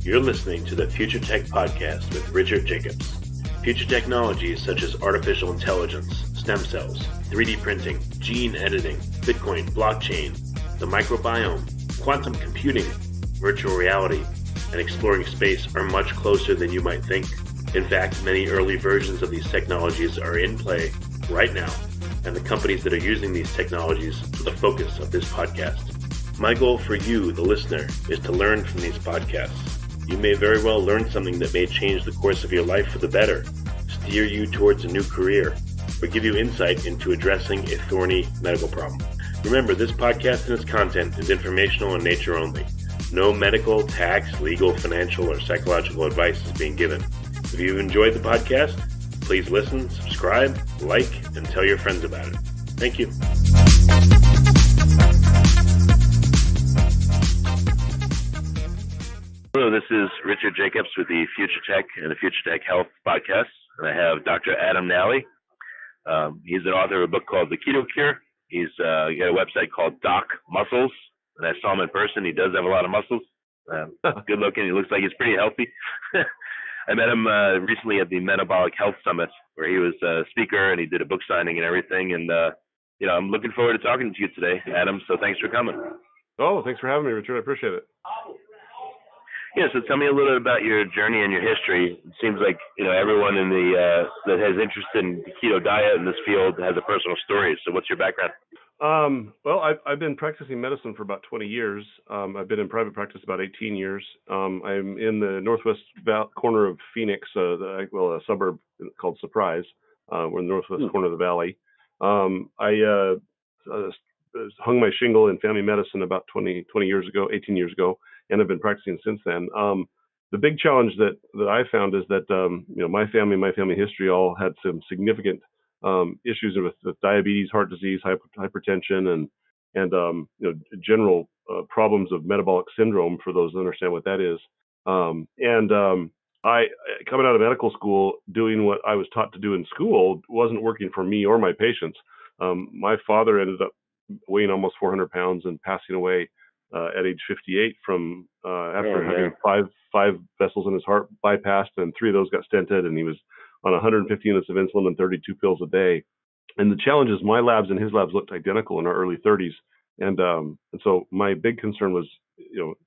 You're listening to the Future Tech Podcast with Richard Jacobs. Future technologies such as artificial intelligence, stem cells, 3D printing, gene editing, Bitcoin, blockchain, the microbiome, quantum computing, virtual reality, and exploring space are much closer than you might think. In fact, many early versions of these technologies are in play right now, and the companies that are using these technologies are the focus of this podcast. My goal for you, the listener, is to learn from these podcasts. You may very well learn something that may change the course of your life for the better, steer you towards a new career, or give you insight into addressing a thorny medical problem. Remember, this podcast and its content is informational in nature only. No medical, tax, legal, financial, or psychological advice is being given. If you've enjoyed the podcast, please listen, subscribe, like, and tell your friends about it. Thank you. Hello, this is Richard Jacobs with the Future Tech and the Future Tech Health podcast, and I have Dr. Adam Nally. He's an author of a book called The Keto Cure. He's got a website called Doc Muscles, and I saw him in person. He does have a lot of muscles. Good looking. He looks like he's pretty healthy. I met him recently at the Metabolic Health Summit, where he was a speaker and he did a book signing and everything. And I'm looking forward to talking to you today, Adam. So thanks for coming. Oh, thanks for having me, Richard. I appreciate it. Yeah, so tell me a little bit about your journey and your history. It seems like everyone in the that has interest in the keto diet in this field has a personal story. So what's your background? Well, I've been practicing medicine for about 20 years. I've been in private practice about 18 years. I'm in the northwest corner of Phoenix, a suburb called Surprise. We're in the northwest corner of the valley. I hung my shingle in family medicine about 18 years ago, and I've been practicing since then. The big challenge that I found is that my family history all had some significant issues with diabetes, heart disease, hypertension, and general problems of metabolic syndrome, for those that understand what that is. I coming out of medical school, doing what I was taught to do in school wasn't working for me or my patients. My father ended up weighing almost 400 pounds and passing away at age 58 from after having five vessels in his heart bypassed, and 3 of those got stented, and he was on 150 units of insulin and 32 pills a day. And the challenge is my labs and his labs looked identical in our early 30s. And so my big concern was,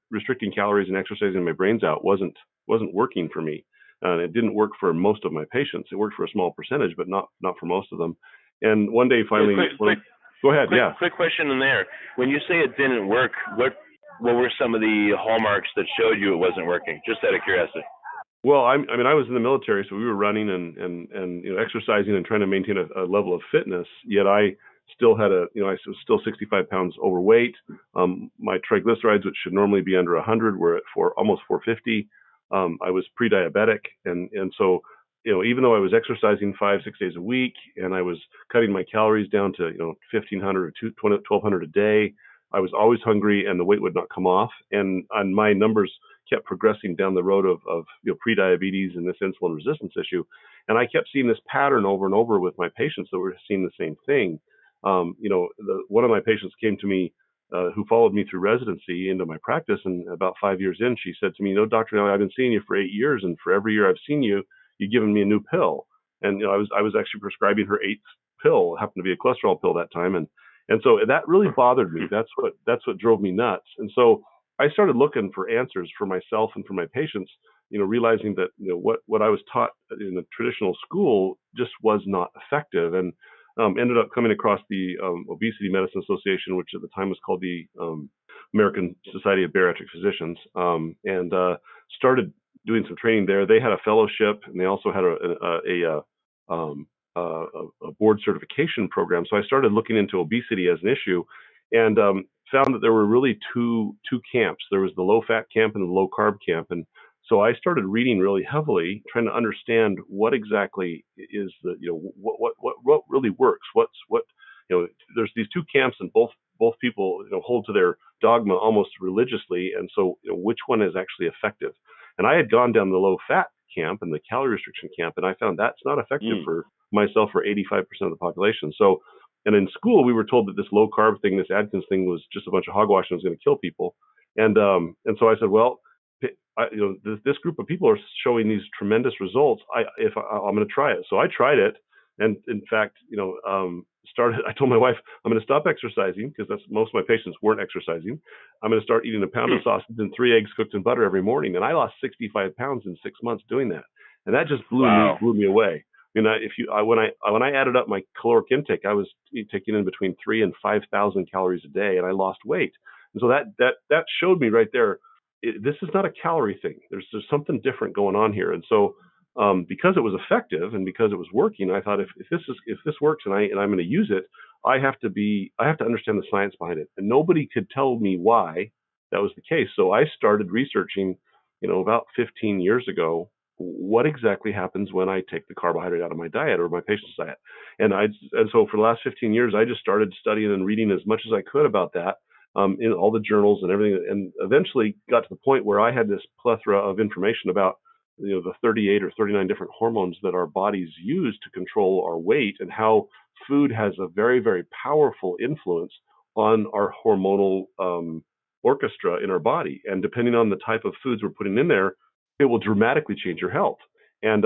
restricting calories and exercising my brains out wasn't working for me. It didn't work for most of my patients. It worked for a small percentage, but not for most of them. And one day finally, go ahead. Quick question in there. When you say it didn't work, what were some of the hallmarks that showed you it wasn't working? Just out of curiosity. Well, I was in the military, so we were running and exercising and trying to maintain a level of fitness. Yet I still had I was still 65 pounds overweight. My triglycerides, which should normally be under 100, were at almost 450. I was prediabetic, and so even though I was exercising 5-6 days a week, and I was cutting my calories down to 1,500 or 1,200 a day, I was always hungry, and the weight would not come off, and my numbers kept progressing down the road of prediabetes and this insulin resistance issue. And I kept seeing this pattern over and over with my patients that were seeing the same thing. One of my patients came to me who followed me through residency into my practice, and about 5 years in, she said to me, Dr. Nally, I've been seeing you for 8 years, and for every year I've seen you, you've given me a new pill. And I was actually prescribing her 8th pill. It happened to be a cholesterol pill that time, and so that really bothered me. That's what drove me nuts. And so I started looking for answers for myself and for my patients, realizing that what I was taught in the traditional school just was not effective, and ended up coming across the Obesity Medicine Association, which at the time was called the American Society of Bariatric Physicians, and started doing some training there. They had a fellowship, and they also had a board certification program. So I started looking into obesity as an issue, and found that there were really two camps. There was the low-fat camp and the low-carb camp. And so I started reading really heavily, trying to understand what exactly is the, what really works. There's these 2 camps, and both people hold to their dogma almost religiously. And so which one is actually effective? And I had gone down the low-fat camp and the calorie restriction camp, and I found that's not effective for myself or 85% of the population. So, and in school, we were told that this low carb thing, this Atkins thing, was just a bunch of hogwash and was going to kill people. And so I said, well, this group of people are showing these tremendous results. I'm going to try it. So I tried it, and in fact, I told my wife I'm going to stop exercising because that's most of my patients weren't exercising. I'm going to start eating a pound of sausage and 3 eggs cooked in butter every morning, and I lost 65 pounds in 6 months doing that, and that just blew me away. When I added up my caloric intake, I was taking in between 3,000 and 5,000 calories a day, and I lost weight. And so that showed me right there, this is not a calorie thing. There's something different going on here. And so because it was effective and because it was working, I thought if this works and I'm going to use it, I have to understand the science behind it. And nobody could tell me why that was the case. So I started researching, about 15 years ago, what exactly happens when I take the carbohydrate out of my diet or my patient's diet. And so for the last 15 years, I just started studying and reading as much as I could about that. In all the journals and everything, and eventually got to the point where I had this plethora of information about the 38 or 39 different hormones that our bodies use to control our weight, and how food has a very, very powerful influence on our hormonal orchestra in our body. And depending on the type of foods we're putting in there, it will dramatically change your health. And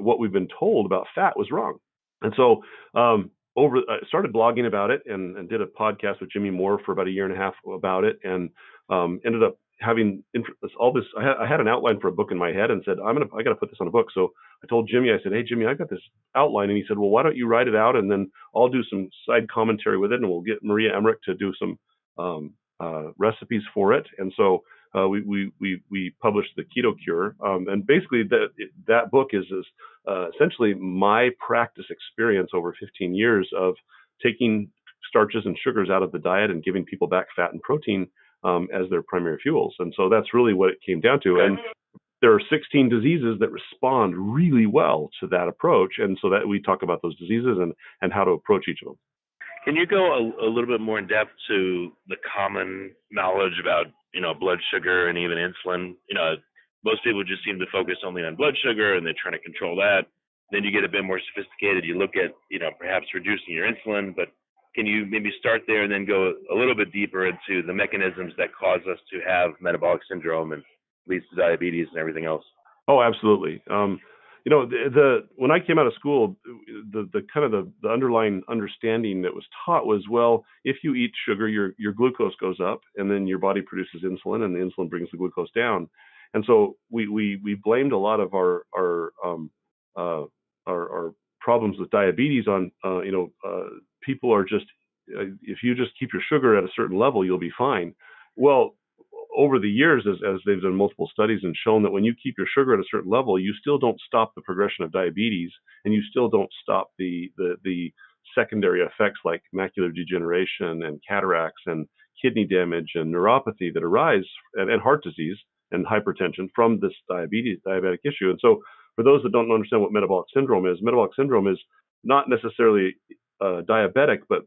what we've been told about fat was wrong. And so I started blogging about it and did a podcast with Jimmy Moore for about a year and a half about it, and ended up having all this. I had an outline for a book in my head and said, I got to put this on a book. So I told Jimmy, I said, hey, Jimmy, I got this outline. And he said, well, why don't you write it out and then I'll do some side commentary with it, and we'll get Maria Emmerich to do some recipes for it. And so we published the Keto Cure, and basically that book is essentially my practice experience over 15 years of taking starches and sugars out of the diet and giving people back fat and protein as their primary fuels. And so that's really what it came down to. And there are 16 diseases that respond really well to that approach, and so that we talk about those diseases and how to approach each of them. Can you go a little bit more in depth to the common knowledge about, blood sugar and even insulin? Most people just seem to focus only on blood sugar and they're trying to control that. Then you get a bit more sophisticated. You look at, perhaps reducing your insulin, but can you maybe start there and then go a little bit deeper into the mechanisms that cause us to have metabolic syndrome and leads to diabetes and everything else? Oh, absolutely. When I came out of school, the underlying understanding that was taught was, well, if you eat sugar, your glucose goes up, and then your body produces insulin, and the insulin brings the glucose down. And so we blamed a lot of our problems with diabetes on people are just if you just keep your sugar at a certain level, you'll be fine. Well, over the years, as they've done multiple studies and shown that when you keep your sugar at a certain level, you still don't stop the progression of diabetes, and you still don't stop the secondary effects like macular degeneration and cataracts and kidney damage and neuropathy that arise, and heart disease and hypertension from this diabetic issue. And so for those that don't understand what metabolic syndrome is not necessarily diabetic, but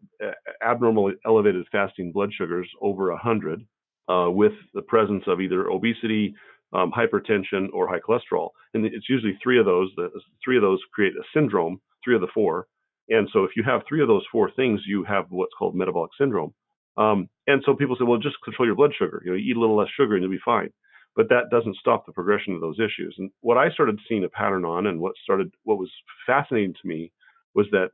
abnormally elevated fasting blood sugars over 100. With the presence of either obesity, hypertension, or high cholesterol. And it's usually three of those. The three of those create a syndrome, 3 of the 4. And so if you have 3 of those 4 things, you have what's called metabolic syndrome. And so people say, well, just control your blood sugar. Eat a little less sugar and you'll be fine. But that doesn't stop the progression of those issues. And what I started seeing a pattern on, and what was fascinating to me, was that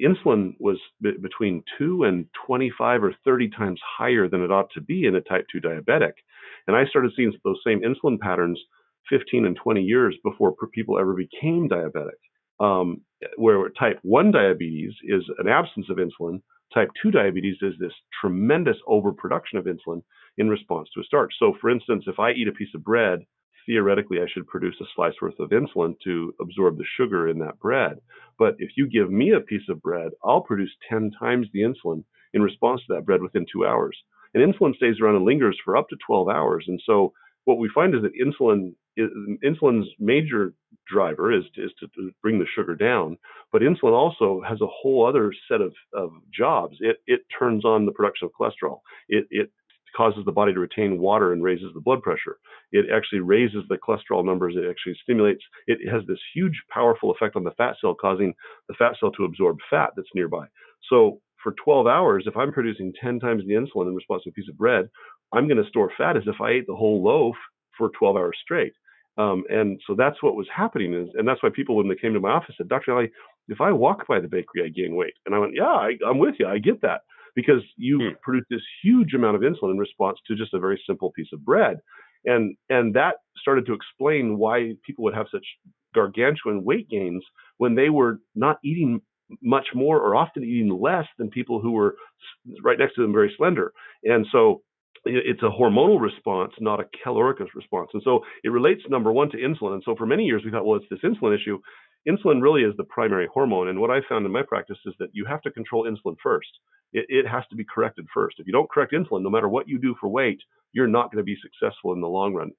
insulin was between 2 and 25 or 30 times higher than it ought to be in a type 2 diabetic. And I started seeing those same insulin patterns 15 and 20 years before people ever became diabetic. Where type 1 diabetes is an absence of insulin, type 2 diabetes is this tremendous overproduction of insulin in response to a starch. So for instance, if I eat a piece of bread, theoretically, I should produce a slice worth of insulin to absorb the sugar in that bread. But if you give me a piece of bread, I'll produce 10 times the insulin in response to that bread within 2 hours. And insulin stays around and lingers for up to 12 hours. And so what we find is that insulin's major driver is to bring the sugar down. But insulin also has a whole other set of jobs. It turns on the production of cholesterol. It causes the body to retain water and raises the blood pressure. It actually raises the cholesterol numbers. It actually stimulates. It has this huge, powerful effect on the fat cell, causing the fat cell to absorb fat that's nearby. So for 12 hours, if I'm producing 10 times the insulin in response to a piece of bread, I'm going to store fat as if I ate the whole loaf for 12 hours straight. And so that's what was happening, and that's why people, when they came to my office, said, Dr. Nalli, if I walk by the bakery, I gain weight. And I went, yeah, I'm with you. I get that, because you produce this huge amount of insulin in response to just a very simple piece of bread. And that started to explain why people would have such gargantuan weight gains when they were not eating much more, or often eating less than people who were right next to them, very slender. And so it's a hormonal response, not a caloric response. And so it relates, number one, to insulin. And so for many years we thought, well, it's this insulin issue. Insulin really is the primary hormone. And what I found in my practice is that you have to control insulin first. It has to be corrected first. If you don't correct insulin, no matter what you do for weight, you're not going to be successful in the long run.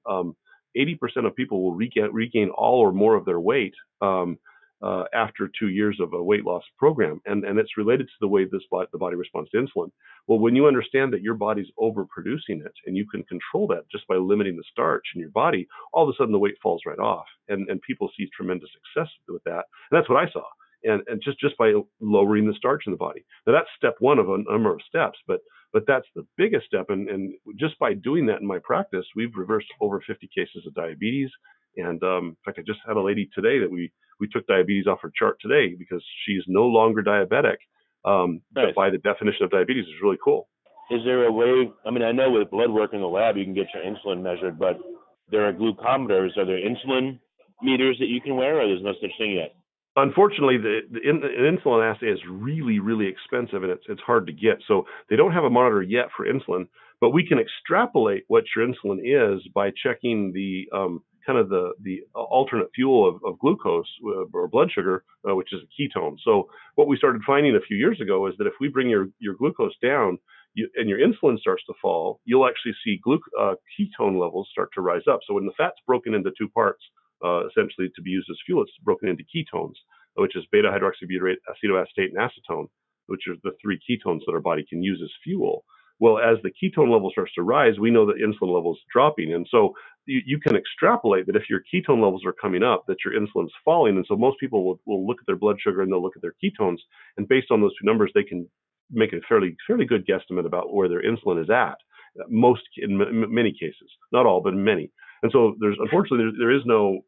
80% of people will regain all or more of their weight after 2 years of a weight loss program. And it's related to the way the body responds to insulin. Well, when you understand that your body's overproducing it, and you can control that just by limiting the starch in your body, all of a sudden the weight falls right off. And people see tremendous success with that. And that's what I saw. And just by lowering the starch in the body. Now that's step one of a number of steps, but that's the biggest step. And just by doing that in my practice, we've reversed over 50 cases of diabetes. And in fact, I just had a lady today that we took diabetes off her chart today, because she's no longer diabetic. Nice. By the definition of diabetes is really cool. Is there a way, I mean, I know with blood work in the lab, you can get your insulin measured, but there are glucometers. Are there insulin meters that you can wear, or there's no such thing yet? Unfortunately, an insulin assay is really, really expensive, and it's hard to get. So they don't have a monitor yet for insulin, but we can extrapolate what your insulin is by checking the kind of the alternate fuel of glucose or blood sugar, which is a ketone. So what we started finding a few years ago is that if we bring your glucose down and your insulin starts to fall, you'll actually see ketone levels start to rise up. So when the fat's broken into two parts, essentially to be used as fuel, it's broken into ketones, which is beta hydroxybutyrate, acetoacetate, and acetone, which are the three ketones that our body can use as fuel. Well, as the ketone level starts to rise, we know that insulin levels dropping. And so you can extrapolate that if your ketone levels are coming up, that your insulin's falling. And so most people will look at their blood sugar and they'll look at their ketones. And based on those two numbers, they can make a fairly good guesstimate about where their insulin is at. In many cases, not all, but many. And so unfortunately there is no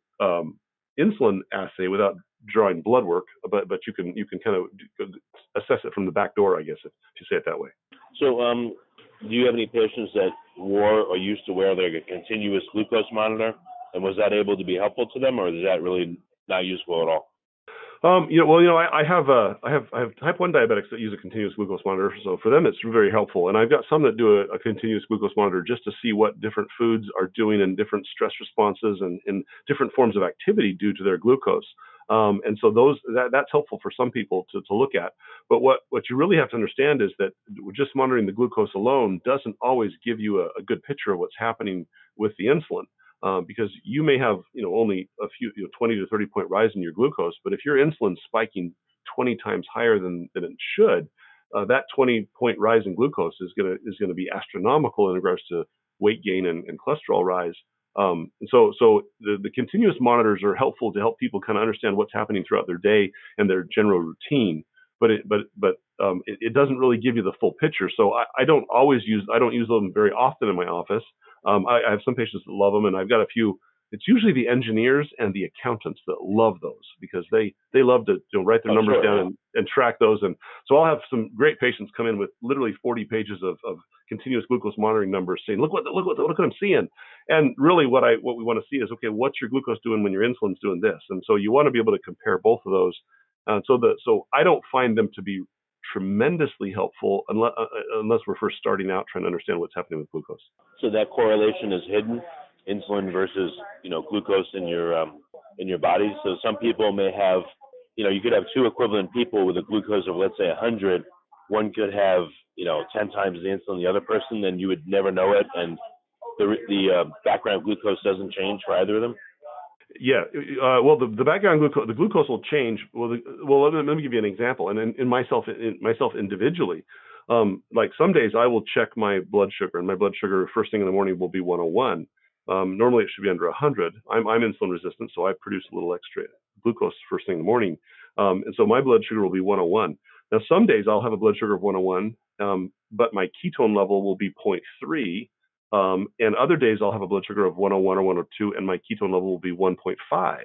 insulin assay without drawing blood work, but you can kind of assess it from the back door, I guess, if you say it that way. So do you have any patients that wore or used to wear like a continuous glucose monitor, and was that able to be helpful to them, or is that really not useful at all? I have type 1 diabetics that use a continuous glucose monitor. So for them, it's very helpful. And I've got some that do a continuous glucose monitor just to see what different foods are doing and different stress responses and different forms of activity due to their glucose. And so that's helpful for some people to look at. But what you really have to understand is that just monitoring the glucose alone doesn't always give you a good picture of what's happening with the insulin. Because you may have, only a few, 20 to 30 point rise in your glucose, but if your insulin's spiking 20 times higher than it should, that 20 point rise in glucose is going to be astronomical in regards to weight gain and cholesterol rise. And so the continuous monitors are helpful to help people kind of understand what's happening throughout their day and their general routine. But it doesn't really give you the full picture. So I don't use them very often in my office. I have some patients that love them, and I've got a few. It's usually the engineers and the accountants that love those because they love to write their numbers down and track those. And so I'll have some great patients come in with literally 40 pages of continuous glucose monitoring numbers, saying, look what I'm seeing. And really, what we want to see is, okay, what's your glucose doing when your insulin's doing this? And so you want to be able to compare both of those. So I don't find them to be tremendously helpful unless we're first starting out trying to understand what's happening with glucose. So that correlation is hidden, insulin versus glucose in your body. So some people may have, you could have two equivalent people with a glucose of, let's say, 100. One could have 10 times the insulin the other person, and you would never know it, and the background glucose doesn't change for either of them. Yeah, well, the background glucose will change. Well, let me give you an example. And in myself individually, like some days I will check my blood sugar, and my blood sugar first thing in the morning will be 101. Normally it should be under 100. I'm insulin resistant, so I produce a little extra glucose first thing in the morning, and so my blood sugar will be 101. Now some days I'll have a blood sugar of 101, but my ketone level will be 0.3. And other days I'll have a blood sugar of 101 or 102, and my ketone level will be 1.5.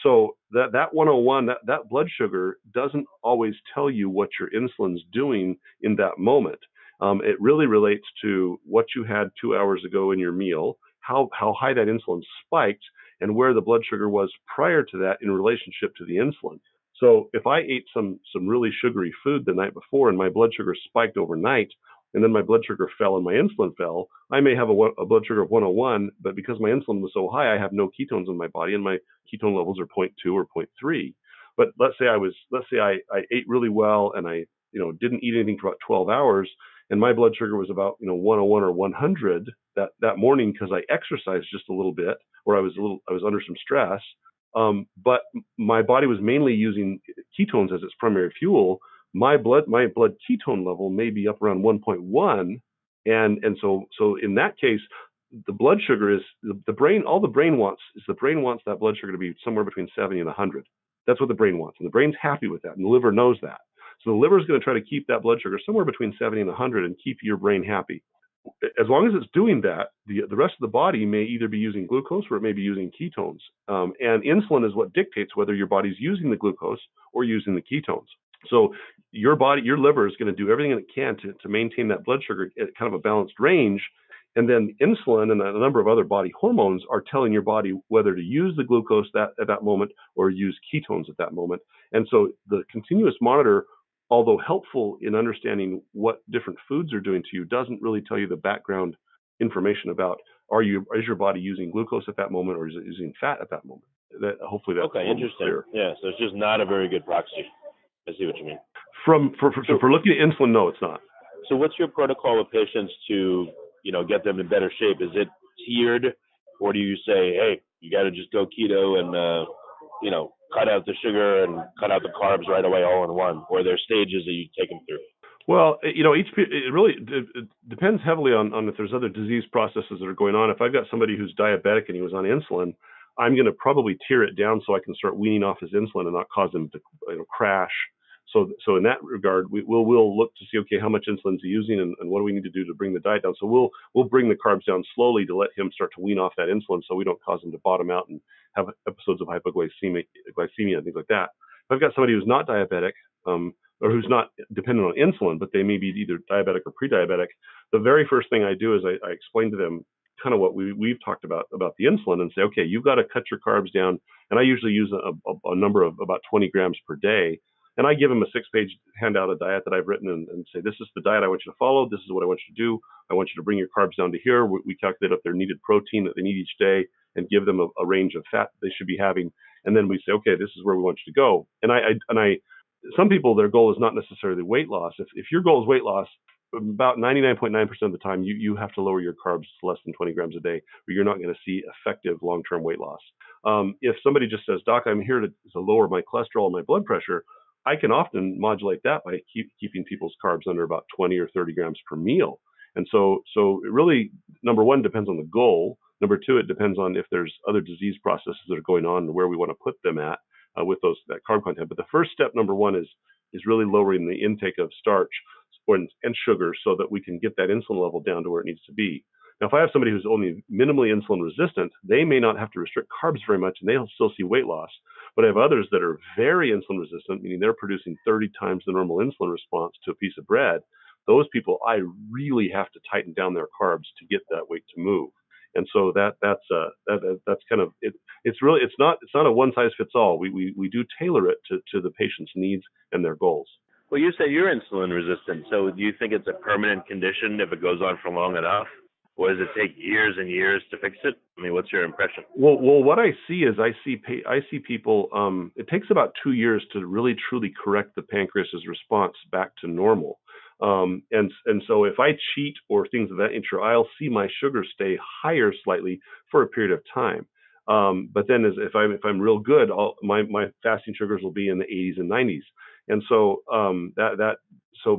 So that 101, that blood sugar doesn't always tell you what your insulin's doing in that moment. It really relates to what you had 2 hours ago in your meal, how high that insulin spiked, and where the blood sugar was prior to that in relationship to the insulin. So if I ate some really sugary food the night before and my blood sugar spiked overnight, and then my blood sugar fell and my insulin fell, I may have a blood sugar of 101, but because my insulin was so high, I have no ketones in my body, and my ketone levels are 0.2 or 0.3. But let's say I ate really well and I didn't eat anything for about 12 hours, and my blood sugar was about 101 or 100 that morning because I exercised just a little bit, or I was under some stress. But my body was mainly using ketones as its primary fuel. My blood ketone level may be up around 1.1, and so in that case, the blood sugar is the brain. All the brain wants is that blood sugar to be somewhere between 70 and 100. That's what the brain wants, and the brain's happy with that, and the liver knows that. So the liver is going to try to keep that blood sugar somewhere between 70 and 100 and keep your brain happy. As long as it's doing that, the rest of the body may either be using glucose or it may be using ketones. And insulin is what dictates whether your body's using the glucose or using the ketones. So your liver is going to do everything it can to maintain that blood sugar at kind of a balanced range. And then insulin and a number of other body hormones are telling your body whether to use the glucose at that moment or use ketones at that moment. And so the continuous monitor, although helpful in understanding what different foods are doing to you, doesn't really tell you the background information about is your body using glucose at that moment or is it using fat at that moment. Hopefully that's okay. Interesting. Clear. Yeah, so it's just not a very good proxy. I see what you mean. For looking at insulin, no, it's not. So what's your protocol with patients to get them in better shape? Is it tiered, or do you say, hey, you got to just go keto and cut out the sugar and cut out the carbs right away all in one, or are there stages that you take them through? Well, it really depends heavily on if there's other disease processes that are going on. If I've got somebody who's diabetic and he was on insulin, I'm going to probably tier it down so I can start weaning off his insulin and not cause him to crash. So in that regard, we'll look to see, okay, how much insulin is he using and what do we need to do to bring the diet down. So we'll bring the carbs down slowly to let him start to wean off that insulin so we don't cause him to bottom out and have episodes of hypoglycemia and things like that. If I've got somebody who's not diabetic or who's not dependent on insulin, but they may be either diabetic or pre-diabetic, the very first thing I do is I explain to them kind of what we've talked about the insulin and say, okay, you've got to cut your carbs down. And I usually use a number of about 20 grams per day. And I give them a 6-page handout, a diet that I've written, and say, this is the diet I want you to follow. This is what I want you to do. I want you to bring your carbs down to here. We calculate up their needed protein that they need each day and give them a range of fat they should be having. And then we say, okay, this is where we want you to go. And some people, their goal is not necessarily weight loss. If your goal is weight loss, about 99.9% of the time, you have to lower your carbs to less than 20 grams a day, or you're not going to see effective long-term weight loss. If somebody just says, Doc, I'm here to lower my cholesterol and my blood pressure, I can often modulate that by keeping people's carbs under about 20 or 30 grams per meal. And so it really, number one, depends on the goal. Number two, it depends on if there's other disease processes that are going on and where we want to put them at with that carb content. But the first step, number one, is really lowering the intake of starch and sugar so that we can get that insulin level down to where it needs to be. Now, if I have somebody who's only minimally insulin resistant, they may not have to restrict carbs very much and they'll still see weight loss. But I have others that are very insulin resistant, meaning they're producing 30 times the normal insulin response to a piece of bread. Those people, I really have to tighten down their carbs to get that weight to move. And so that's kind of it. It's not a one size fits all. We do tailor it to the patient's needs and their goals. Well, you say you're insulin resistant, so do you think it's a permanent condition if it goes on for long enough? Or does it take years and years to fix it? I mean, what's your impression? Well, what I see is I see people. It takes about 2 years to really truly correct the pancreas's response back to normal. And so if I cheat or things of that nature, I'll see my sugar stay higher slightly for a period of time. But then if I'm real good, my fasting sugars will be in the 80s and 90s. And so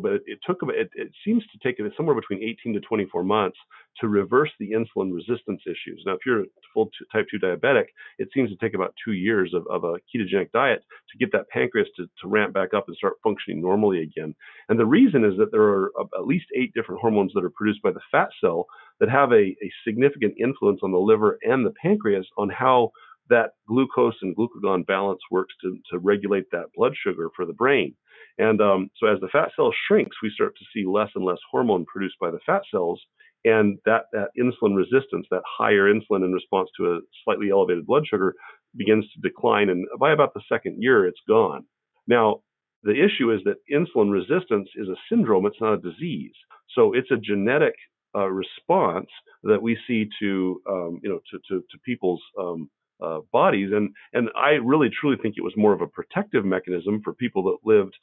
but it seems to take somewhere between 18 to 24 months to reverse the insulin resistance issues. Now, if you're a full type 2 diabetic, it seems to take about 2 years of a ketogenic diet to get that pancreas to ramp back up and start functioning normally again. And the reason is that there are at least 8 different hormones that are produced by the fat cell that have a significant influence on the liver and the pancreas on how that glucose and glucagon balance works to regulate that blood sugar for the brain. And so as the fat cell shrinks, we start to see less and less hormone produced by the fat cells, and that insulin resistance, that higher insulin in response to a slightly elevated blood sugar, begins to decline. And by about the second year, it's gone. Now, the issue is that insulin resistance is a syndrome. It's not a disease. So it's a genetic response that we see to people's bodies. And I really truly think it was more of a protective mechanism for people that lived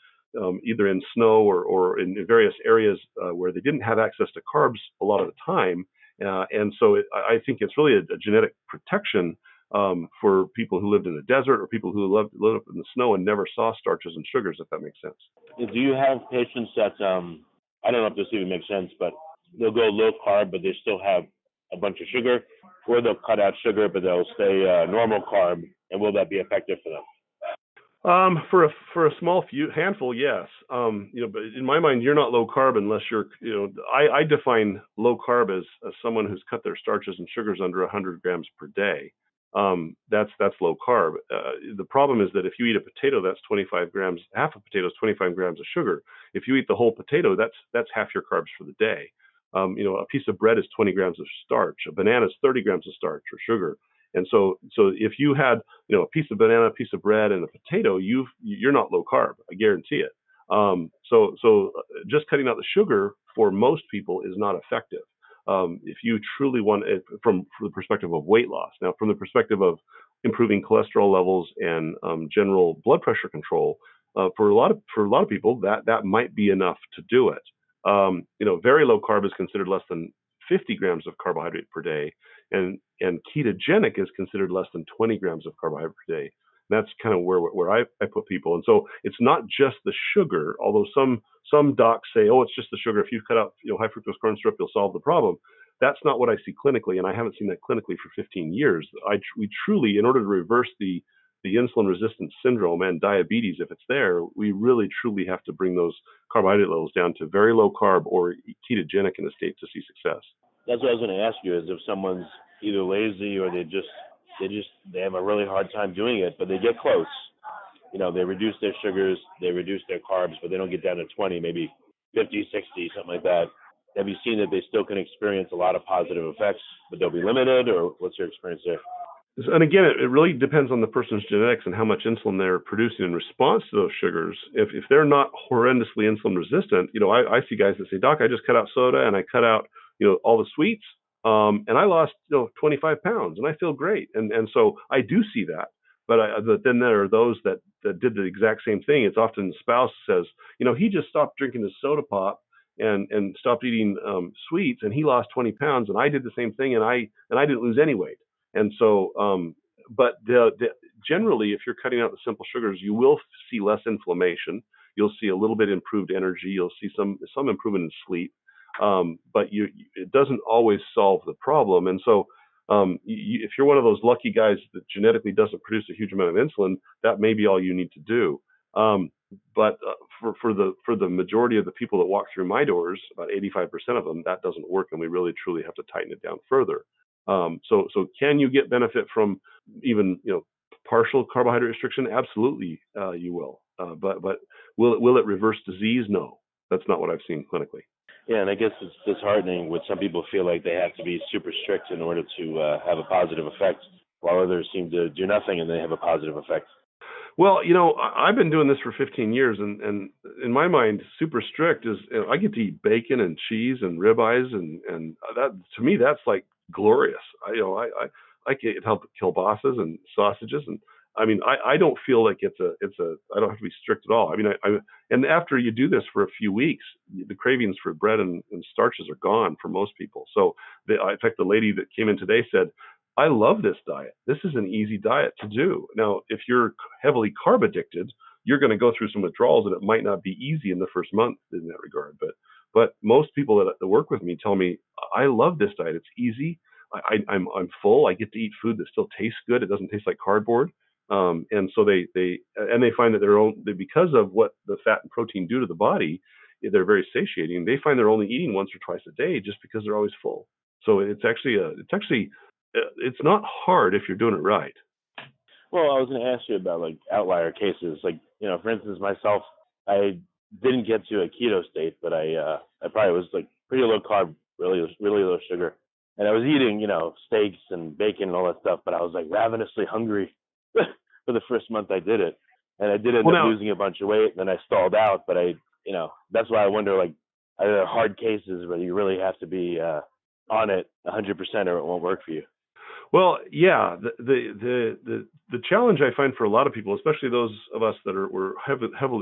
either in snow or in various areas where they didn't have access to carbs a lot of the time. And so I think it's really a genetic protection for people who lived in the desert or people who lived in the snow and never saw starches and sugars, if that makes sense. Do you have patients that, I don't know if this even makes sense, but they'll go low carb, but they still have a bunch of sugar, or they'll cut out sugar, but they'll stay normal carb, and will that be effective for them? For a small handful, yes. But in my mind, you're not low carb unless you're, I define low carb as someone who's cut their starches and sugars under 100 grams per day. That's low carb. The problem is that if you eat a potato, that's 25 grams. Half a potato is 25 grams of sugar. If you eat the whole potato, that's half your carbs for the day. A piece of bread is 20 grams of starch. A banana is 30 grams of starch or sugar. And so if you had, a piece of banana, a piece of bread, and a potato, you're not low carb. I guarantee it. So just cutting out the sugar for most people is not effective. If you truly want it from the perspective of weight loss. Now, from the perspective of improving cholesterol levels and general blood pressure control, for a lot of people, that might be enough to do it. Very low carb is considered less than 50 grams of carbohydrate per day, and ketogenic is considered less than 20 grams of carbohydrate per day. And that's kind of where I put people. And so it's not just the sugar, although some docs say, oh, it's just the sugar. If you cut out high fructose corn syrup, you'll solve the problem. That's not what I see clinically, and I haven't seen that clinically for 15 years. We truly, in order to reverse the insulin resistance syndrome and diabetes, if it's there, we really truly have to bring those carbohydrate levels down to very low carb or ketogenic in a state to see success. That's what I was going to ask you, is if someone's either lazy or they have a really hard time doing it, but they get close. They reduce their sugars, they reduce their carbs, but they don't get down to 20, maybe 50, 60, something like that. Have you seen that they still can experience a lot of positive effects, but they'll be limited, or what's your experience there? And again, it really depends on the person's genetics and how much insulin they're producing in response to those sugars. If they're not horrendously insulin resistant, I see guys that say, Doc, I just cut out soda and I cut out, all the sweets, and I lost, 25 pounds and I feel great. And so I do see that. But then there are those that did the exact same thing. It's often the spouse says, he just stopped drinking his soda pop and stopped eating sweets, and he lost 20 pounds, and I did the same thing, and I didn't lose any weight. And so, but generally, if you're cutting out the simple sugars, you will see less inflammation. You'll see a little bit improved energy. You'll see some improvement in sleep. But it doesn't always solve the problem. And so, if you're one of those lucky guys that genetically doesn't produce a huge amount of insulin, that may be all you need to do. But for the majority of the people that walk through my doors, about 85% of them, that doesn't work, and we really truly have to tighten it down further. So can you get benefit from even partial carbohydrate restriction? Absolutely, you will. But will it reverse disease? No, that's not what I've seen clinically. Yeah, and I guess it's disheartening when some people feel like they have to be super strict in order to have a positive effect, while others seem to do nothing and they have a positive effect. Well, I've been doing this for 15 years, and in my mind, super strict is I get to eat bacon and cheese and ribeyes, and that, to me, that's like glorious. I can help kielbasa's and sausages, and I mean, I don't feel like it's a I don't have to be strict at all. I mean, and after you do this for a few weeks, the cravings for bread and starches are gone for most people. So, in fact, the lady that came in today said, I love this diet. This is an easy diet to do. Now, if you're heavily carb addicted, you're going to go through some withdrawals, and it might not be easy in the first month in that regard. But most people that work with me tell me, I love this diet. It's easy. I'm full. I get to eat food that still tastes good. It doesn't taste like cardboard. And so they find that because of what the fat and protein do to the body, they're very satiating. They find they're only eating once or twice a day just because they're always full. So it's not hard if you're doing it right. Well, I was going to ask you about like outlier cases. Like, for instance, myself, I didn't get to a keto state, but I probably was like pretty low carb, really low sugar, and I was eating steaks and bacon and all that stuff, but I was like ravenously hungry for the first month I did it, and I did end up losing a bunch of weight, and then I stalled out. But that's why I wonder, like, are there hard cases where you really have to be on it 100% or it won't work for you? Well, yeah, the challenge I find for a lot of people, especially those of us that were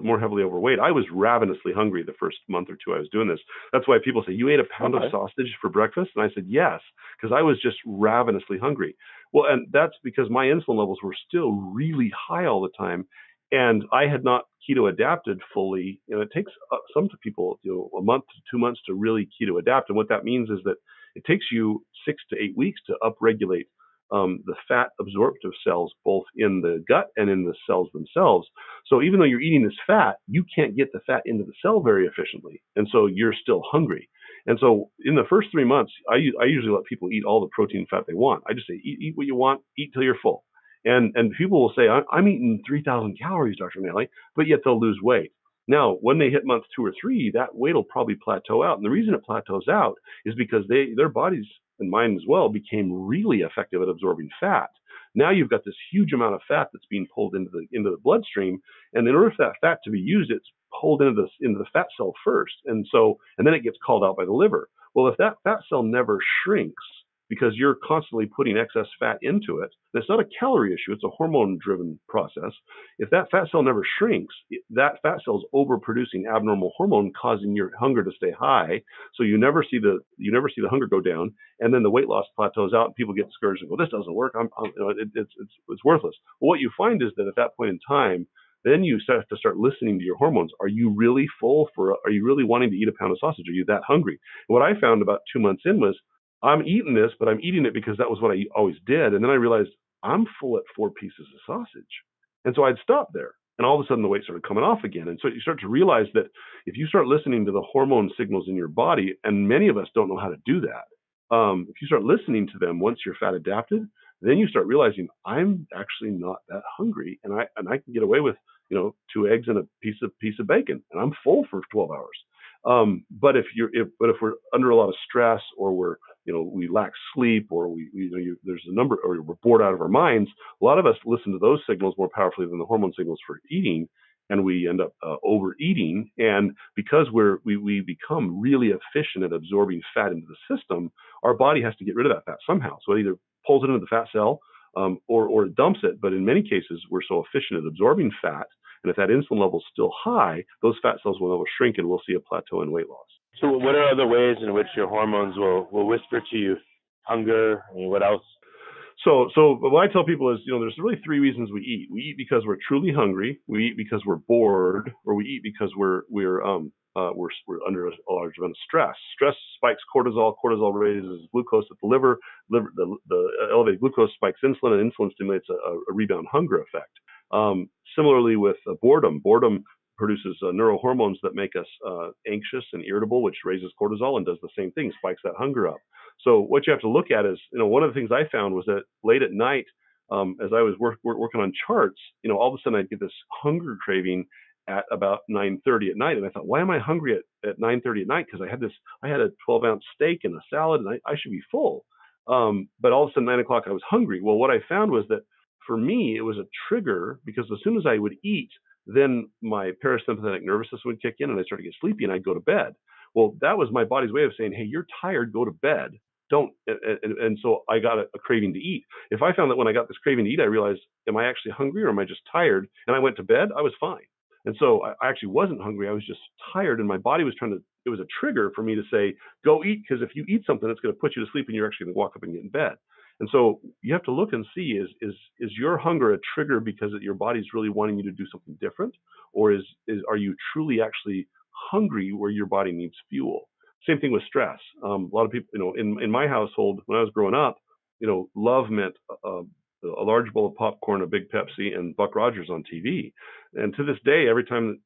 more heavily overweight, I was ravenously hungry the first month or two I was doing this. That's why people say, you ate a pound of sausage for breakfast? And I said, yes, because I was just ravenously hungry. Well, and that's because my insulin levels were still really high all the time. And I had not keto adapted fully. It takes some people, a month to 2 months to really keto adapt. And what that means is that it takes you 6 to 8 weeks to upregulate the fat absorptive cells, both in the gut and in the cells themselves. So even though you're eating this fat, you can't get the fat into the cell very efficiently. And so you're still hungry. And so in the first 3 months, I usually let people eat all the protein and fat they want. I just say, eat what you want, eat till you're full. And people will say, I'm eating 3,000 calories, Dr. Nally, but yet they'll lose weight. Now, when they hit month 2 or 3, that weight will probably plateau out. And the reason it plateaus out is because their bodies, and mine as well, became really effective at absorbing fat. Now you've got this huge amount of fat that's being pulled into the bloodstream. And in order for that fat to be used, it's pulled into the fat cell first. And then it gets called out by the liver. Well, if that fat cell never shrinks, because you're constantly putting excess fat into it. And it's not a calorie issue, it's a hormone-driven process. If that fat cell never shrinks, that fat cell is overproducing abnormal hormone, causing your hunger to stay high. So you never see the hunger go down, and then the weight loss plateaus out, and people get discouraged and go, "This doesn't work. It's worthless." Well, what you find is that at that point in time, then you have to start listening to your hormones. Are you really full? Are you really wanting to eat a pound of sausage? Are you that hungry? And what I found about 2 months in was, I'm eating this, but I'm eating it because that was what I always did. And then I realized I'm full at 4 pieces of sausage. And so I'd stop there. And all of a sudden the weight started coming off again. And so you start to realize that if you start listening to the hormone signals in your body, and many of us don't know how to do that, if you start listening to them once you're fat adapted, then you start realizing I'm actually not that hungry, and I can get away with 2 eggs and a piece of bacon, and I'm full for 12 hours. But if we're under a lot of stress, or we lack sleep, or there's a number, or we're bored out of our minds, a lot of us listen to those signals more powerfully than the hormone signals for eating, and we end up overeating. And because we become really efficient at absorbing fat into the system, our body has to get rid of that fat somehow. So it either pulls it into the fat cell, or it dumps it. But in many cases, we're so efficient at absorbing fat, and if that insulin level is still high, those fat cells will shrink, and we'll see a plateau in weight loss. So what are other ways in which your hormones will whisper to you? Hunger, and what else? So what I tell people is, there's really 3 reasons we eat. We eat because we're truly hungry. We eat because we're bored, or we eat because we're under a large amount of stress. Stress spikes cortisol. Cortisol raises glucose at the liver. The elevated glucose spikes insulin, and insulin stimulates a rebound hunger effect. Similarly with boredom. Boredom produces neurohormones that make us anxious and irritable, which raises cortisol and does the same thing, spikes that hunger up. So what you have to look at is, one of the things I found was that late at night, as I was working on charts, all of a sudden I'd get this hunger craving at about 9:30 at night, and I thought, why am I hungry at 9:30 at night? Because I had a 12-ounce steak and a salad, and I should be full. But all of a sudden, 9 o'clock, I was hungry. Well, what I found was that for me, it was a trigger, because as soon as I would eat, then my parasympathetic nervous system would kick in, and I started to get sleepy, and I'd go to bed. Well, that was my body's way of saying, hey, you're tired, go to bed. Don't. And so I got a craving to eat. If I found that when I got this craving to eat, I realized, am I actually hungry, or am I just tired? And I went to bed, I was fine. And so I actually wasn't hungry. I was just tired, and my body was it was a trigger for me to say, go eat, because if you eat something, it's going to put you to sleep, and you're actually going to walk up and get in bed. And so you have to look and see, is your hunger a trigger because your body's really wanting you to do something different? Or are you truly actually hungry where your body needs fuel? Same thing with stress. A lot of people, in my household, when I was growing up, love meant a large bowl of popcorn, a big Pepsi, and Buck Rogers on TV. And to this day, every time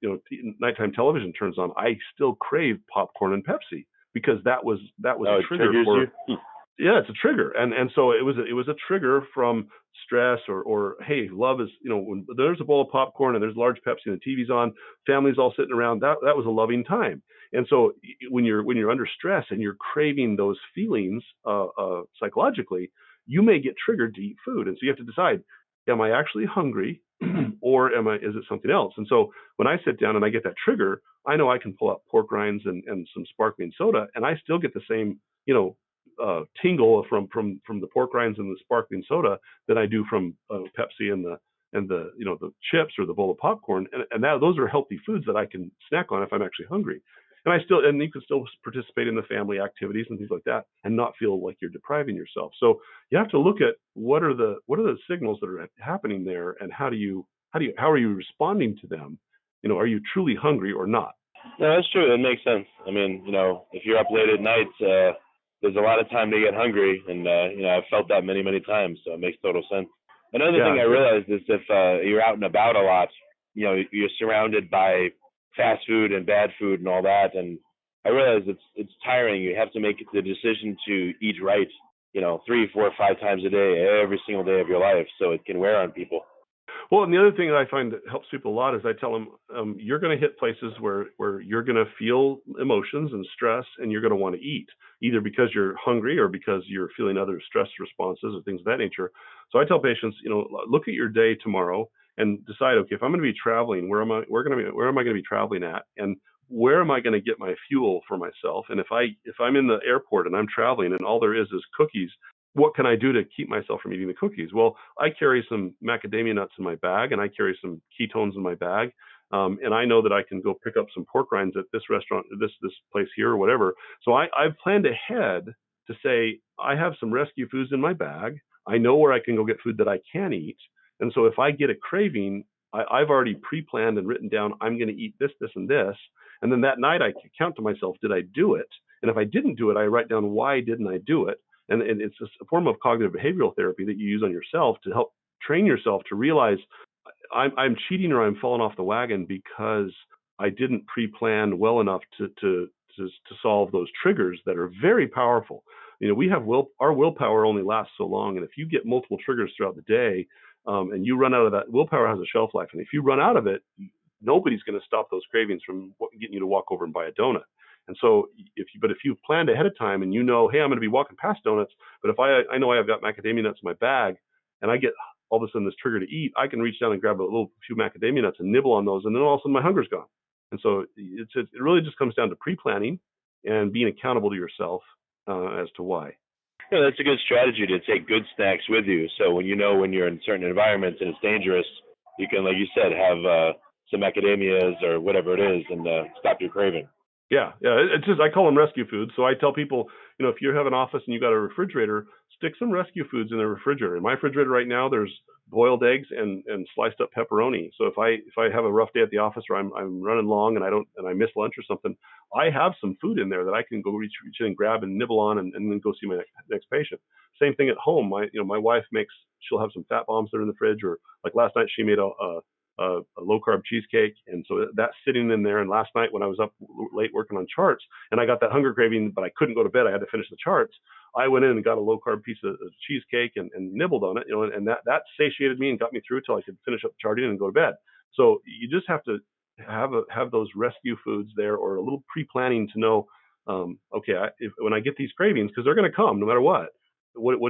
nighttime television turns on, I still crave popcorn and Pepsi, because that was a trigger for you. Yeah, it's a trigger, and so it was a trigger from stress or hey, love is, when there's a bowl of popcorn and there's large Pepsi and the TV's on, families all sitting around, that was a loving time. And so when you're under stress and you're craving those feelings psychologically, you may get triggered to eat food, and so you have to decide, am I actually hungry or is it something else? And so when I sit down and I get that trigger, I know I can pull out pork rinds and some sparkling soda, and I still get the same, tingle from the pork rinds and the sparkling soda that I do from Pepsi and the chips or the bowl of popcorn, and those are healthy foods that I can snack on if I'm actually hungry. And you can still participate in the family activities and things like that, and not feel like you're depriving yourself. So you have to look at what are the signals that are happening there, and how are you responding to them? Are you truly hungry or not? No, that's true. It makes sense. I mean, if you're up late at night, there's a lot of time to get hungry, and I've felt that many, many times. So it makes total sense. Another thing I realized is if you're out and about a lot, you're surrounded by fast food and bad food and all that, and I realize it's tiring. You have to make the decision to eat right, 3, 4, 5 times a day, every single day of your life, so it can wear on people. Well, and the other thing that I find that helps people a lot is I tell them, you're going to hit places where you're going to feel emotions and stress, and you're going to want to eat, either because you're hungry or because you're feeling other stress responses or things of that nature. So I tell patients, look at your day tomorrow and decide, okay, if I'm going to be traveling, where am I going to be traveling at, and where am I going to get my fuel for myself? And if I'm in the airport and I'm traveling and all there is cookies, what can I do to keep myself from eating the cookies? Well, I carry some macadamia nuts in my bag, and I carry some ketones in my bag. And I know that I can go pick up some pork rinds at this restaurant, this place here, or whatever. So I've planned ahead to say, I have some rescue foods in my bag. I know where I can go get food that I can eat. And so if I get a craving, I've already pre-planned and written down, I'm going to eat this, this, and this. And then that night I can count to myself, did I do it? And if I didn't do it, I write down, why didn't I do it? And it's a form of cognitive behavioral therapy that you use on yourself to help train yourself to realize I'm cheating or I'm falling off the wagon because I didn't pre-plan well enough to solve those triggers that are very powerful. We have our willpower only lasts so long, and if you get multiple triggers throughout the day, and you run out of that, willpower has a shelf life, and if you run out of it, nobody's going to stop those cravings from getting you to walk over and buy a donut. And so if you've planned ahead of time and hey, I'm going to be walking past donuts, but if I know I've got macadamia nuts in my bag and I get all of a sudden this trigger to eat, I can reach down and grab a few macadamia nuts and nibble on those, and then all of a sudden my hunger's gone. And so it really just comes down to pre-planning and being accountable to yourself as to why. Yeah, that's a good strategy to take good snacks with you. So when you're in certain environments and it's dangerous, you can, like you said, have some macadamias or whatever it is and stop your craving. Yeah. It's just, I call them rescue foods. So I tell people, if you have an office and you got a refrigerator, stick some rescue foods in the refrigerator. In my refrigerator right now, there's boiled eggs and sliced up pepperoni. So if I have a rough day at the office or I'm running long and I miss lunch or something, I have some food in there that I can go reach in and grab and nibble on and then go see my next patient. Same thing at home. My wife she'll have some fat bombs that are in the fridge, or like last night she made a low carb cheesecake, and so that's sitting in there. And last night when I was up late working on charts and I got that hunger craving, but I couldn't go to bed, I had to finish the charts, I went in and got a low carb piece of cheesecake and nibbled on it, and that satiated me and got me through till I could finish up charting and go to bed. So you just have to have those rescue foods there, or a little pre-planning to know, okay, when I get these cravings, because they're going to come no matter what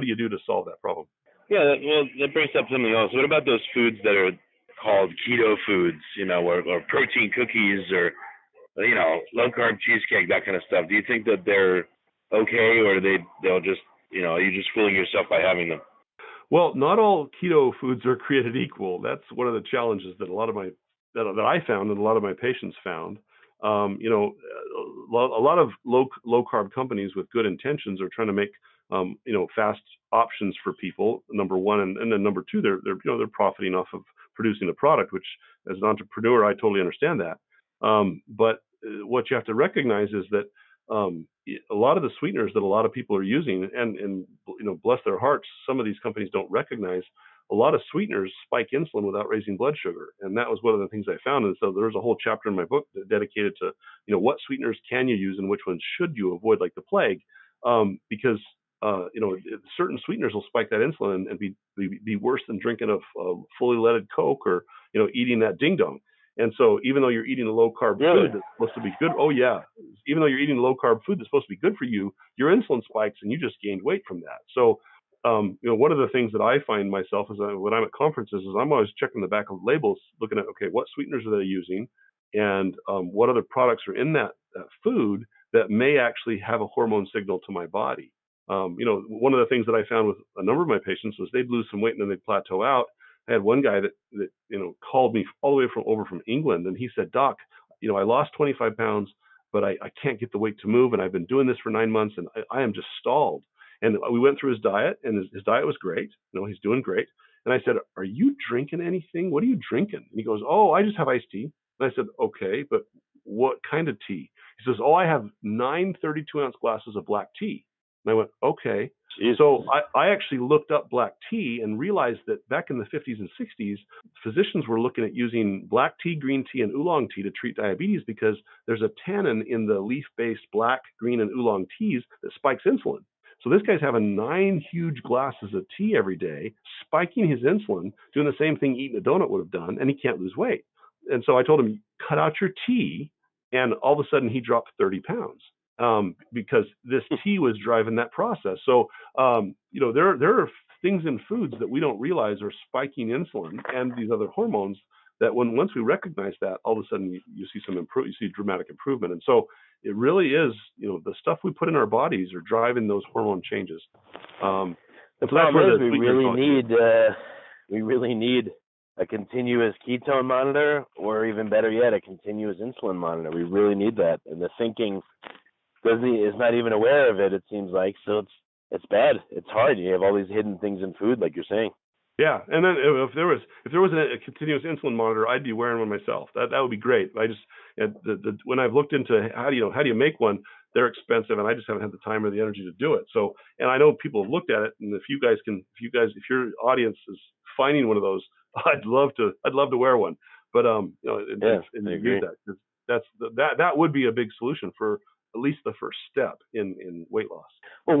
do you do to solve that problem? Yeah, that brings up something else. What about those foods that are called keto foods, or protein cookies, or low carb cheesecake, that kind of stuff? Do you think that they're okay, or they'll just are you just fooling yourself by having them? Well, not all keto foods are created equal. That's one of the challenges that that I found and a lot of my patients found. A lot of low carb companies with good intentions are trying to make fast options for people. Number one, and then number two, they're profiting off of producing a product, which as an entrepreneur I totally understand that. But what you have to recognize is that a lot of the sweeteners that a lot of people are using, and bless their hearts, some of these companies don't recognize a lot of sweeteners spike insulin without raising blood sugar. And that was one of the things I found. And so there's a whole chapter in my book dedicated to, what sweeteners can you use and which ones should you avoid like the plague, because certain sweeteners will spike that insulin and be worse than drinking a fully leaded Coke or, eating that ding dong. And so even though you're eating a low carb food that's supposed to be good, oh yeah, even though you're eating low carb food that's supposed to be good for you, your insulin spikes and you just gained weight from that. So, one of the things that I find myself is when I'm at conferences is I'm always checking the back of labels, looking at, okay, what sweeteners are they using, and what other products are in that food that may actually have a hormone signal to my body. One of the things that I found with a number of my patients was they'd lose some weight and then they'd plateau out. I had one guy that called me all the way from England, and he said, "Doc, I lost 25 pounds, but I can't get the weight to move, and I've been doing this for 9 months, and I am just stalled." And we went through his diet, and his diet was great. He's doing great. And I said, "Are you drinking anything? What are you drinking?" And he goes, "Oh, I just have iced tea." And I said, "Okay, but what kind of tea?" He says, "Oh, I have 9 32-ounce glasses of black tea." And I went, "Okay." Jeez. So I actually looked up black tea and realized that back in the 50s and 60s, physicians were looking at using black tea, green tea, and oolong tea to treat diabetes because there's a tannin in the leaf-based black, green, and oolong teas that spikes insulin. So this guy's having 9 huge glasses of tea every day, spiking his insulin, doing the same thing eating a donut would have done, and he can't lose weight. And so I told him, cut out your tea, and all of a sudden he dropped 30 pounds. Because this tea was driving that process. So, there are things in foods that we don't realize are spiking insulin and these other hormones that once we recognize that, all of a sudden you see dramatic improvement. And so it really is, the stuff we put in our bodies are driving those hormone changes. The problem is we really need a continuous ketone monitor, or even better yet, a continuous insulin monitor. We really need that. And the thinking is not even aware of it, it seems like. So it's bad. It's hard. You have all these hidden things in food, like you're saying. Yeah, and then if there was a continuous insulin monitor, I'd be wearing one myself. That would be great. I just when I've looked into how do you make one, they're expensive, and I just haven't had the time or the energy to do it. So, and I know people have looked at it, and if your audience is finding one of those, I'd love to wear one. But I agree. That would be a big solution for at least the first step in weight loss. Well,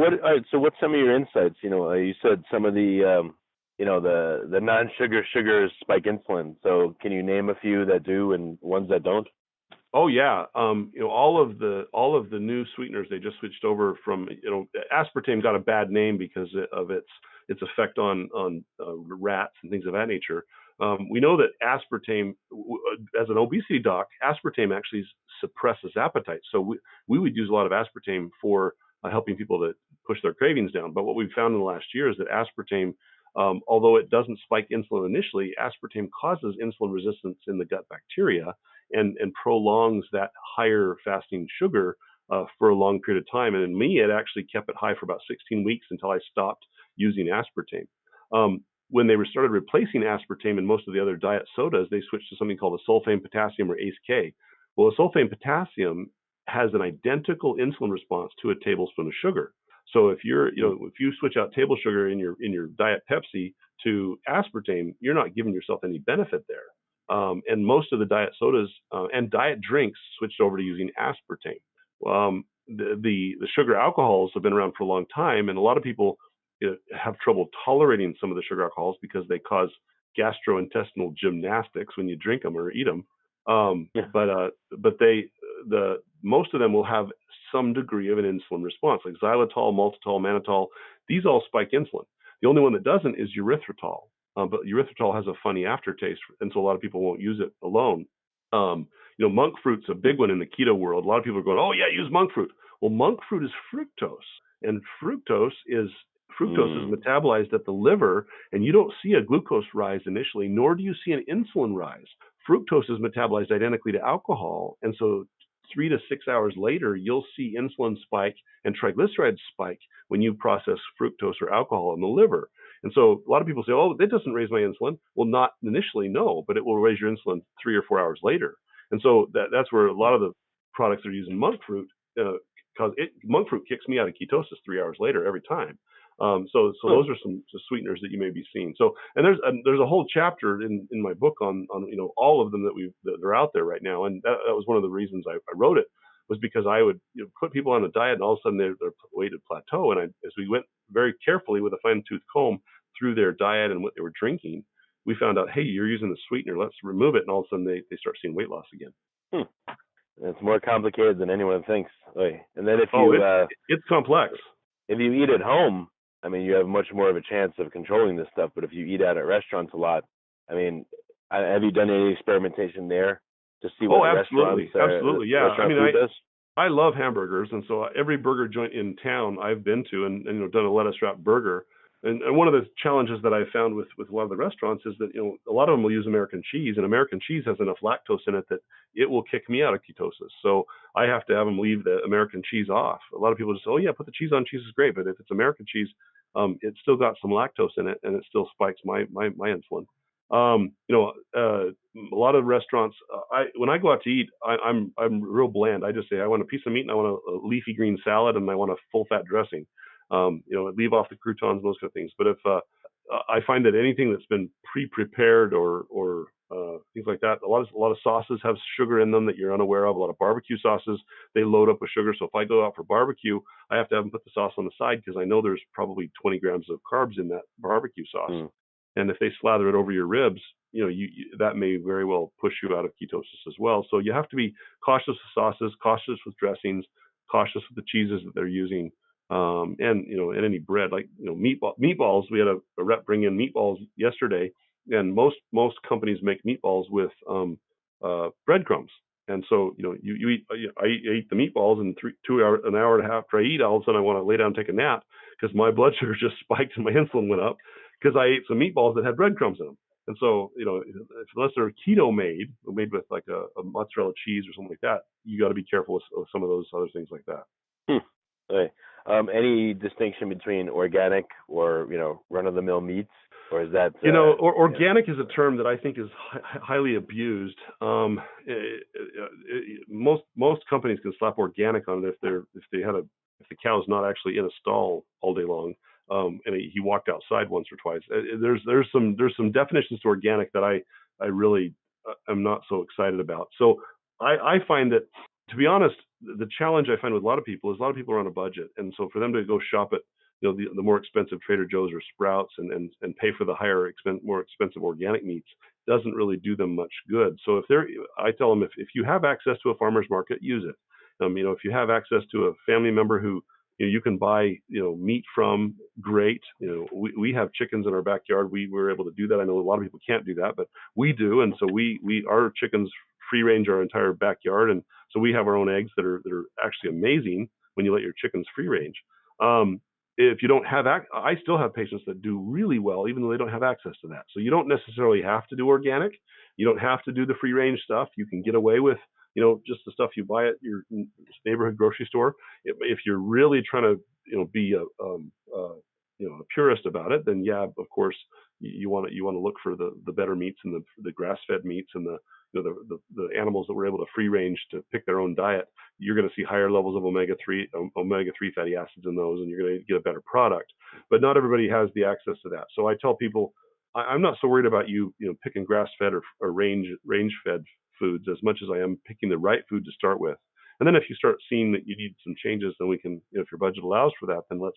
so what's some of your insights? You said some of the the non-sugar sugars spike insulin. So can you name a few that do and ones that don't? Oh yeah, all of the new sweeteners, they just switched over from, aspartame got a bad name because of its effect on rats and things of that nature. We know that aspartame, as an obesity doc, aspartame actually suppresses appetite. So we would use a lot of aspartame for helping people to push their cravings down. But what we've found in the last year is that aspartame, although it doesn't spike insulin initially, aspartame causes insulin resistance in the gut bacteria and prolongs that higher fasting sugar for a long period of time. And in me, it actually kept it high for about 16 weeks until I stopped using aspartame. When they started replacing aspartame in most of the other diet sodas, they switched to something called a sulfame potassium, or ACE-K. Well, a sulfame potassium has an identical insulin response to a tablespoon of sugar. So if you switch out table sugar in your Diet Pepsi to aspartame, you're not giving yourself any benefit there. And most of the diet sodas and diet drinks switched over to using aspartame. The sugar alcohols have been around for a long time, and a lot of people have trouble tolerating some of the sugar alcohols because they cause gastrointestinal gymnastics when you drink them or eat them. But most of them will have some degree of an insulin response, like xylitol, maltitol, mannitol. These all spike insulin. The only one that doesn't is erythritol. But erythritol has a funny aftertaste, and so a lot of people won't use it alone. Monk fruit's a big one in the keto world. A lot of people are going, "Oh yeah, use monk fruit." Well, monk fruit is fructose, and fructose is metabolized at the liver, and you don't see a glucose rise initially, nor do you see an insulin rise. Fructose is metabolized identically to alcohol, and so 3 to 6 hours later, you'll see insulin spike and triglycerides spike when you process fructose or alcohol in the liver. And so a lot of people say, "Oh, that doesn't raise my insulin." Well, not initially, no, but it will raise your insulin 3 or 4 hours later. And so that's where a lot of the products are using monk fruit, because monk fruit kicks me out of ketosis 3 hours later every time. So those are some sweeteners that you may be seeing. So, and there's a whole chapter in my book on all of them that are out there right now. And that was one of the reasons I wrote it, was because I would put people on a diet, and all of a sudden their weight would plateau. And as we went very carefully with a fine-tooth comb through their diet and what they were drinking, we found out, hey, you're using the sweetener, let's remove it. And all of a sudden they start seeing weight loss again. It's more complicated than anyone thinks. And then if you it's complex. If you eat at home, I mean, you have much more of a chance of controlling this stuff. But if you eat out at restaurants a lot, I mean, have you done any experimentation there to see what absolutely, yeah. Restaurant food does? I love hamburgers, and so every burger joint in town I've been to and done a lettuce wrap burger. And one of the challenges that I found with a lot of the restaurants is that a lot of them will use American cheese, and American cheese has enough lactose in it that it will kick me out of ketosis. So I have to have them leave the American cheese off. A lot of people just say, oh yeah, put the cheese on. Cheese is great, but if it's American cheese, it's still got some lactose in it, and it still spikes my insulin. A lot of restaurants, when I go out to eat, I'm real bland. I just say I want a piece of meat and I want a leafy green salad and I want a full fat dressing. Leave off the croutons, those kind of things. But if I find that anything that's been pre-prepared or things like that, a lot of sauces have sugar in them that you're unaware of. A lot of barbecue sauces, they load up with sugar. So if I go out for barbecue, I have to have them put the sauce on the side because I know there's probably 20 grams of carbs in that barbecue sauce. And if they slather it over your ribs, that may very well push you out of ketosis as well. So you have to be cautious with sauces, cautious with dressings, cautious with the cheeses that they're using. And any bread, like meatballs. We had a rep bring in meatballs yesterday, and most companies make meatballs with breadcrumbs. And so I ate the meatballs, and an hour and a half after I eat, all of a sudden I want to lay down and take a nap because my blood sugar just spiked and my insulin went up because I ate some meatballs that had breadcrumbs in them. And so unless they're keto made with like a mozzarella cheese or something like that, you got to be careful with some of those other things like that. Okay. Any distinction between organic or run-of-the-mill meats, or is that organic is a term that I think is highly abused. Most companies can slap organic on it if the cow's not actually in a stall all day long, and he walked outside once or twice. There's some definitions to organic that I really am not so excited about. So I find that, to be honest, the challenge I find with a lot of people is a lot of people are on a budget, and so for them to go shop at the more expensive Trader Joe's or Sprouts and pay for the more expensive organic meats doesn't really do them much good. So I tell them if you have access to a farmer's market, use it. If you have access to a family member who you can buy meat from, great. We have chickens in our backyard. We were able to do that. I know a lot of people can't do that, but we do, and so our chickens free range our entire backyard, and so we have our own eggs that are actually amazing when you let your chickens free range. If you don't have I still have patients that do really well even though they don't have access to that. So you don't necessarily have to do organic. You don't have to do the free range stuff. You can get away with just the stuff you buy at your neighborhood grocery store. If you're really trying to be a purist about it, then yeah, of course you want to look for the better meats and the grass-fed meats and the animals that were able to free range to pick their own diet. You're going to see higher levels of omega-3 fatty acids in those, and you're going to get a better product. But not everybody has the access to that. So I tell people, I'm not so worried about you picking grass-fed or range-fed foods as much as I am picking the right food to start with. And then if you start seeing that you need some changes, then we can, if your budget allows for that, then let's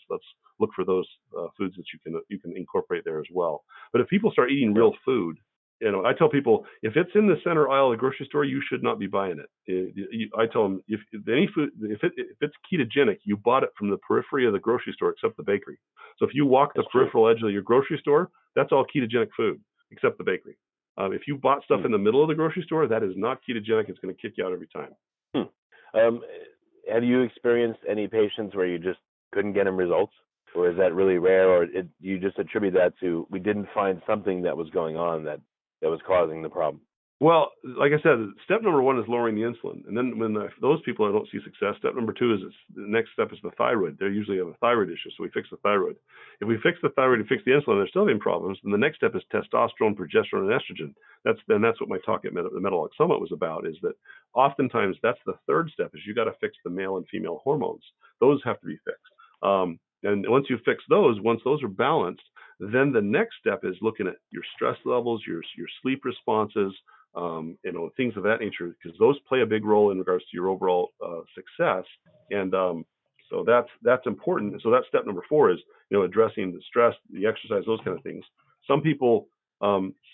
look for those foods that you can incorporate there as well. But if people start eating real food, I tell people, if it's in the center aisle of the grocery store, you should not be buying it. I tell them, if any food, if it's ketogenic, you bought it from the periphery of the grocery store, except the bakery. So if you walk the peripheral edge of your grocery store, that's all ketogenic food, except the bakery. If you bought stuff in the middle of the grocery store, that is not ketogenic. It's going to kick you out every time. Have you experienced any patients where you just couldn't get them results? Or is that really rare? Or you just attribute that to we didn't find something that was going on that was causing the problem? Well, like I said, step number one is lowering the insulin. And then when those people don't see success, step number two is the next step is the thyroid. They usually have a thyroid issue, so we fix the thyroid. If we fix the thyroid and fix the insulin, they're still having problems. Then the next step is testosterone, progesterone, and estrogen. That's what my talk at the Metabolic Summit was about, is that oftentimes that's the third step, is you got to fix the male and female hormones. Those have to be fixed. And once you fix those, once those are balanced, then the next step is looking at your stress levels, your sleep responses, things of that nature, because those play a big role in regards to your overall success. And so that's important. So that's step number 4 is, addressing the stress, the exercise, those kind of things. Some people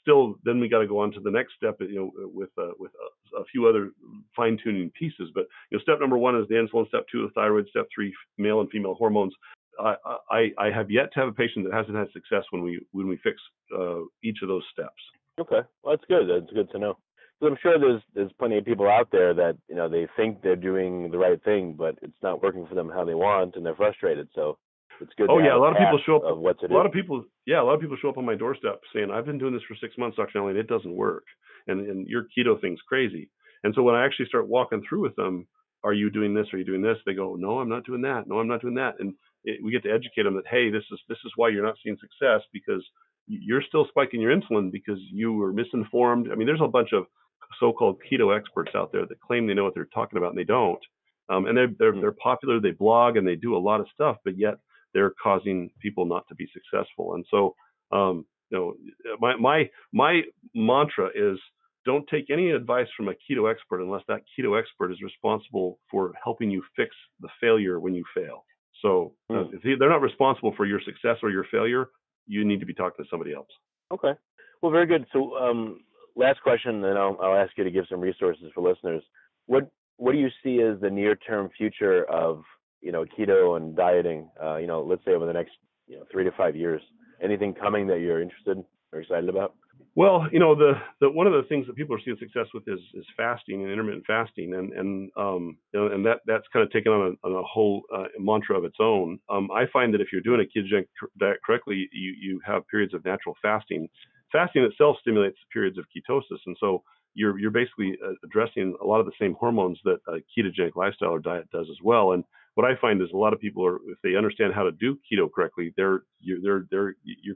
still, then we got to go on to the next step, with a few other fine tuning pieces. But step number 1 is the insulin. Step 2, the thyroid. Step 3, male and female hormones. I have yet to have a patient that hasn't had success when we fix each of those steps. Okay, well, that's good. That's good to know. So I'm sure there's plenty of people out there that they think they're doing the right thing, but it's not working for them how they want, and they're frustrated. So it's good. Oh yeah, a lot of people show up. Of what to do. A lot of people show up on my doorstep saying, "I've been doing this for 6 months, Dr. Nalli, and it doesn't work, and your keto thing's crazy." And so when I actually start walking through with them, "Are you doing this? Are you doing this?" They go, "No, I'm not doing that. No, I'm not doing that." And we get to educate them that, hey, this is why you're not seeing success, because you're still spiking your insulin because you were misinformed. I mean, there's a bunch of so-called keto experts out there that claim they know what they're talking about, and they don't. And they're popular. They blog and they do a lot of stuff, but yet they're causing people not to be successful. And so, my mantra is, don't take any advice from a keto expert unless that keto expert is responsible for helping you fix the failure when you fail. So if they're not responsible for your success or your failure, you need to be talking to somebody else. Okay. Well, very good. So last question, and I'll ask you to give some resources for listeners. What do you see as the near-term future of keto and dieting? Let's say over the next 3 to 5 years. Anything coming that you're interested or excited about? Well, the one of the things that people are seeing success with is fasting and intermittent fasting, and that's kind of taken on a whole mantra of its own. I find that if you're doing a ketogenic diet correctly, you have periods of natural fasting. Fasting itself stimulates periods of ketosis, and so you're basically addressing a lot of the same hormones that a ketogenic lifestyle or diet does as well. And what I find is a lot of people are, if they understand how to do keto correctly, you're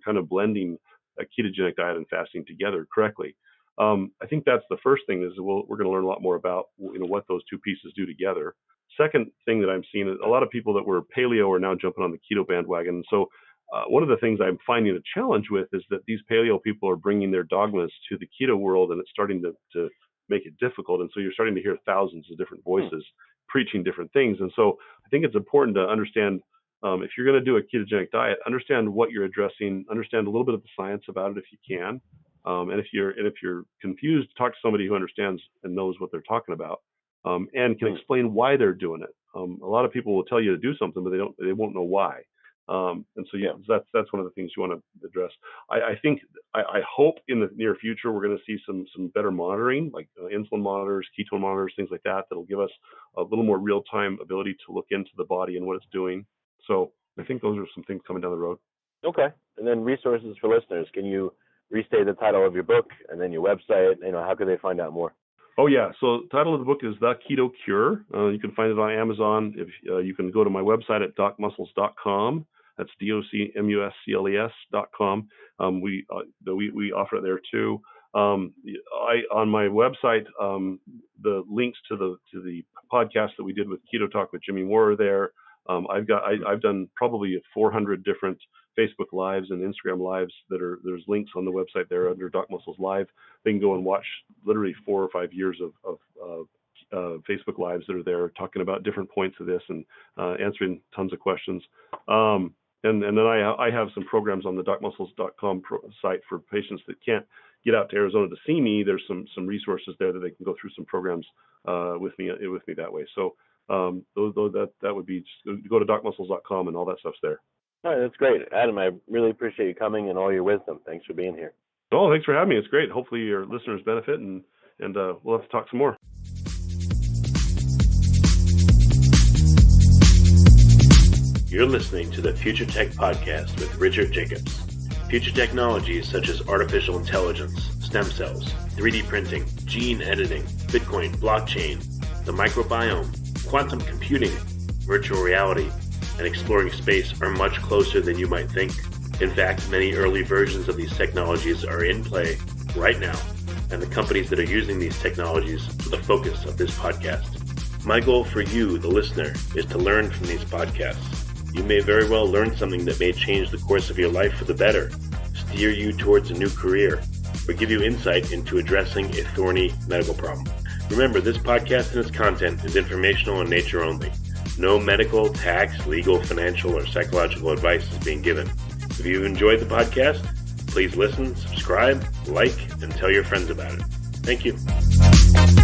kind of blending a ketogenic diet and fasting together correctly. I think that's the first thing is we're going to learn a lot more about what those two pieces do together. Second thing that I'm seeing is a lot of people that were paleo are now jumping on the keto bandwagon. So one of the things I'm finding a challenge with is that these paleo people are bringing their dogmas to the keto world, and it's starting to make it difficult. And so you're starting to hear thousands of different voices preaching different things. And so I think it's important to understand, if you're going to do a ketogenic diet, understand what you're addressing, understand a little bit of the science about it if you can. And if you're confused, talk to somebody who understands and knows what they're talking about, and can explain why they're doing it. A lot of people will tell you to do something, but they won't know why. And so that's one of the things you want to address. I hope in the near future we're going to see some better monitoring, like insulin monitors, ketone monitors, things like that. That'll give us a little more real-time ability to look into the body and what it's doing. So I think those are some things coming down the road. Okay. And then resources for listeners. Can you restate the title of your book and then your website? How can they find out more? Oh yeah. So the title of the book is The Keto Cure. You can find it on Amazon. If you can go to my website at docmuscles.com. That's DOCMUSCLES.com. We offer it there too. On my website, the links to the podcast that we did with Keto Talk with Jimmy Moore are there. I've done probably 400 different Facebook Lives and Instagram Lives there's links on the website there under Doc Muscles Live. They can go and watch literally 4 or 5 years of Facebook Lives that are there talking about different points of this and answering tons of questions. And then I have some programs on the docmuscles.com site for patients that can't get out to Arizona to see me. There's some resources there that they can go through some programs with me that way. So that would be just go to docmuscles.com and all that stuff's there. All right, that's great. Adam, I really appreciate you coming and all your wisdom. Thanks for being here. Oh, thanks for having me. It's great. Hopefully your listeners benefit, and we'll have to talk some more. You're listening to the Future Tech Podcast with Richard Jacobs. Future technologies such as artificial intelligence, stem cells, 3D printing, gene editing, Bitcoin, blockchain, the microbiome, quantum computing, virtual reality, and exploring space are much closer than you might think. In fact, many early versions of these technologies are in play right now, and the companies that are using these technologies are the focus of this podcast. My goal for you, the listener, is to learn from these podcasts. You may very well learn something that may change the course of your life for the better, steer you towards a new career, or give you insight into addressing a thorny medical problem. Remember, this podcast and its content is informational in nature only. No medical, tax, legal, financial, or psychological advice is being given. If you've enjoyed the podcast, please listen, subscribe, like, and tell your friends about it. Thank you.